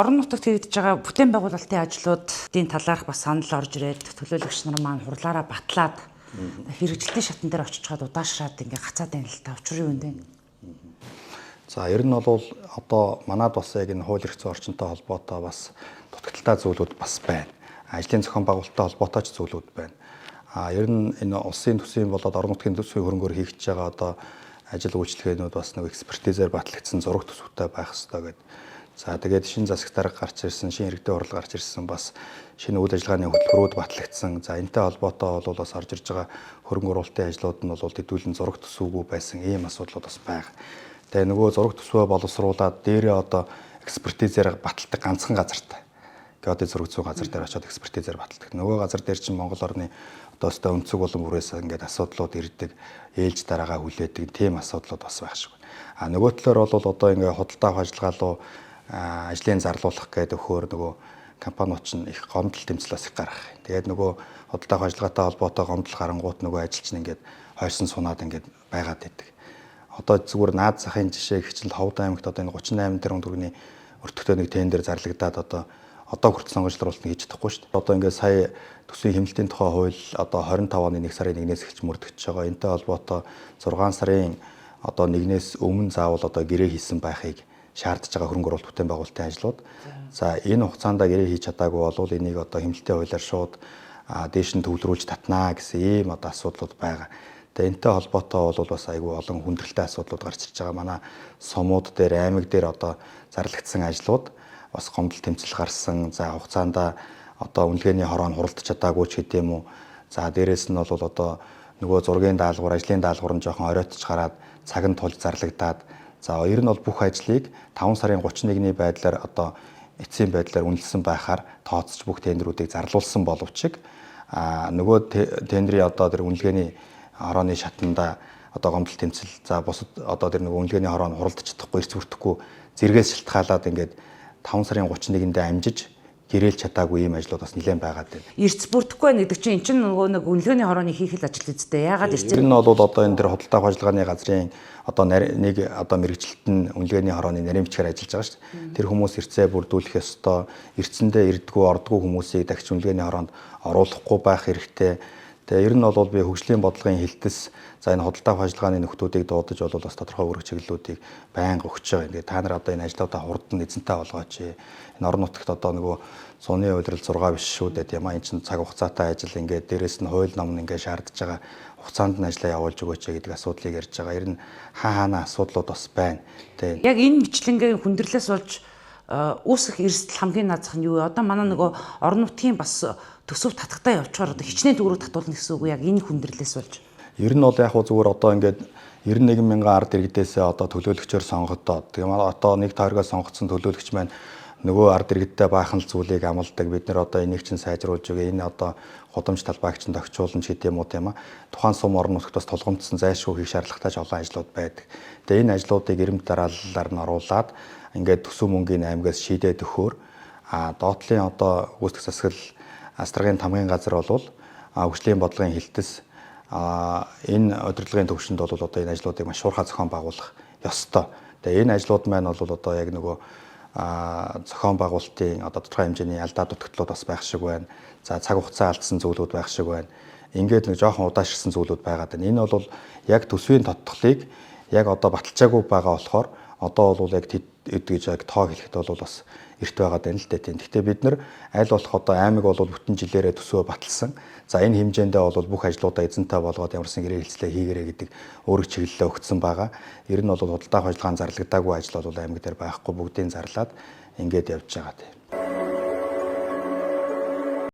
Орон нутагт хийгдэж байгаа бүтээн байгуулалтын ажлуудын талаарх бас санал орж ирээд төлөөлөгч нар маань хурлаараа батлаад хэрэгжилтийн шатн дээр очиж чад удаашраад ингээ гацаад байна л та. Учир юу вэ? За ер нь бол одоо манад бас яг энэ хууль эрх зүйн орчинтой холбоотой бас дутагдaltaй зүйлүүд бас байна. Ажлын зохион байгуулалттай холбоотой ч зүйлүүд байна. Ер нь энэ улсын төсвийн болоод орон нутгийн төсвийн хөрөнгөөр хийгдэж байгаа одоо ажил үйлчлэгээнүүд бас нэг экспертизээр батлагдсан зураг төсөвтэй байх ёстой гэдэг. За тэгээд шинэ засаг дарга гарч ирсэн, шинэ иргэдийн хурал гарч ирсэн бас шинэ үйл ажиллагааны хөтөлбөрүүд батлагдсан. За энэтэй холбоотой бол бас орж ирж байгаа хөрөнгө оруулалтын ажлууд нь бол хэдүүлэн зураг төсвөөгүй байсан ийм асуудлууд бас байгаа. Тэгээ нөгөө зураг төсвөө боловсруулаад дээрээ одоо экспертизээр баталдаг ганцхан газартай. Геодезийн зураг зүйн газар дээр очиод экспертизээр баталдаг. Нөгөө газар дээр чинь Монгол орны одоо өстой өнцөг болон бүрээс ингээд асуудлууд ирдэг, ээлж дараагаа хүлээдэг тийм асуудлууд бас байх шиг байна. Нөгөө талаар бол одоо ингээд худалдаа авах ажиллагаа руу ажлын зарлуулах гэдэг өгөхөөр нөгөө компаниуд чинь их гомдол тэмцэлээс их гарах. Тэгээд нөгөө худалдаа авах ажиллагаатай холбоотой гомдол гарангууд нөгөө ажил чинь ингээд хойсон сунаад ингээд байгаад байдаг. Одоо зүгээр наад захын жишээ гэхэл Ховд аймагт одоо энэ 38 тэрбум төгрөгийн өртөгтэй нэг тендер зарлагдаад одоо хүртэл сонгогчдоруулалт хийж чадахгүй шүү дээ. Одоо ингээд сая төсвийн хэмнэлтийн тухай хууль одоо 25 оны 1 сарын 1-ээс эхэлж мөрдөгдөж байгаа. Энэтэй холбоотой 6 сарын одоо 1-ээс өмнө заавал одоо гэрээ хийсэн байхыг шаардж байгаа хөрөнгө оруулалт бүтээн байгуулалтын ажлууд. За энэ хугацаанд гэрээ хийж чадаагүй бол энийг одоо хэмнэлтийн хуулиар шууд дээш нь төвлөрүүлж татнаа гэсэн ийм одоо асуудлууд байгаа. Тэгээ энэтэй холбоотой бол бас айгүй олон хүндрэлтэй асуудлууд гарч ирж байгаа. Манай сумууд дээр, аймаг дээр одоо зарлагдсан ажлууд бас гомдол тэмцэл гарсан. За хугацаанд одоо үнэлгээний хороо нь хуралдаж чадаагүй ч гэдэм үү. За дээрэс нь бол одоо нөгөө зургийн даалгавар, ажлын даалгавар нь жоохон оройтож гараад цаг нь тулж зарлагдаад за ер нь бол бүх ажлыг 5 сарын 31-ний байдлаар одоо эцсийн байдлаар үнэлсэн байхаар тооцож бүх тендерүүдийг зарлуулсан боловч нөгөө тендерийн одоо тэр үнэлгээний хорооны шатанда одоо гомдол тэмцэл за бусад одоо тэр нөгөө үнэлгээний хороо нь хуралдаж чадахгүй, эрс бүртэхгүй зэрэгээс шалтгаалаад ингээд 5 сарын 31-нд амжиж гэрээлж чадаагүй ийм ажлууд бас нэлээд байгаад байна. Эрс бүрдэхгүй байна гэдэг чинь эн чинь нөгөө нэг үнэлгээний хорооны хийх л ажил үстэй. Яагаад эрс? Энэ нь бол одоо энэ дэр худалдаа авах ажиллагааны газрын одоо нэг одоо мэрэгчлэлт нь үнэлгээний хорооны нарийн бичгээр ажиллаж байгаа шүү дээ. Тэр хүмүүс эрсээ бүрдүүлэх ёстой. Эрсэндээ ирдгүү, ордгүү хүмүүсийг дахиж үнэлгээний хороонд оруулахгүй байх хэрэгтэй. Тэгээ ер нь бол би хөгжлийн бодлогын хилтэс за энэ худалдаа авах ажиллагааны нөхдүүдийг дуудаж бол бас тодорхой үүрэг чиглэлүүдийг байнга өгч байгаа. Ингээд та нар одоо энэ ажлуудаа хурдан эзэнтэй болгооч. Энэ орон нутагт одоо нөгөө цууны удирдал 6 биш шүү дээ. Тийм энэ чинь цаг хугацаатай ажил ингээд дээрэс нь хууль ном нь ингээд шаардж байгаа хугацаанд нь ажлаа явуулж өгөөч гэдэг асуудлыг ярьж байгаа. Ер нь хаана асуудлууд бас байна. Тийм. Яг энэ мэтлэнгийн хүндрэлээс болж үүсэх эрсдэл хамгийн наазах нь юу вэ? Одоо манай нөгөө орон нутгийн бас төсөв татгатаа явуулчихаар одоо хичнээн төгрөг татуулна гэсэн үг яг энэ хүндрэлээс болж. Ер нь бол яг хөө зүгээр одоо ингээд 91 мянган ард иргэдээсээ одоо төлөөлөгчөөр сонгогдоод тийм одоо нэг тойргоо сонгогдсон төлөөлөгч маань нөгөө ард иргэдтэй баахан л зүйлийг амладаг. Бид нэр одоо энийг чинь сайжруулж өгье. Энэ одоо гудамж талбайг чинь тохижуулна ч гэдэм үү тийм аа. Тухайн сум орон нутгад бас тулгамдсан зайлшгүй хийх шаардлагатай ч олон ажлууд байдаг. Тэгээ энэ ажлуудыг эрэмт дарааллаар нь оруулаад ингээд төсөв мөнгөний аймагаас шийдээд өгөхөөр доотлын одоо гүйцэтгэх засаг Астрагийн тамгын газар бол хөгжлийн бодлогын хилтэс энэ удирдлагын төвшөнд бол одоо энэ ажлуудыг маш шуурхай зохион байгуулах ёстой. Тэгээ энэ ажлууд маань бол одоо яг нөгөө зохион байгуулалтын одоо тодорхой хэмжээний алдаа дутагдлууд бас байх шиг байна. За цаг хугацаа алдсан зүйлүүд байх шиг байна. Ингээд нэг жоохон удаашрсан зүйлүүд байгаад байна. Энэ бол яг төсвийн тодтголыг яг одоо баталчаагүй байгаа болохоор одоо бол яг гэж яг тоо хэлэхэд бол бас эрт байгаад байна л дээ тийм. Гэхдээ бид нар аль болох одоо аймаг бол бүтэн жилээрээ төсвөө баталсан. За энэ хэмжээндээ бол бүх ажлуудаа эзэнтэй болгоод ямарсан гэрээ хэлцлээ хийгэрээ гэдэг өөрөг чиглэлээ өгсөн байгаа. Ер нь бол худалдаа авах ажиллагаанд зарлагдаагүй ажил бол аймаг дээр байхгүй бүгдийг зарлаад ингээд явж байгаа тийм.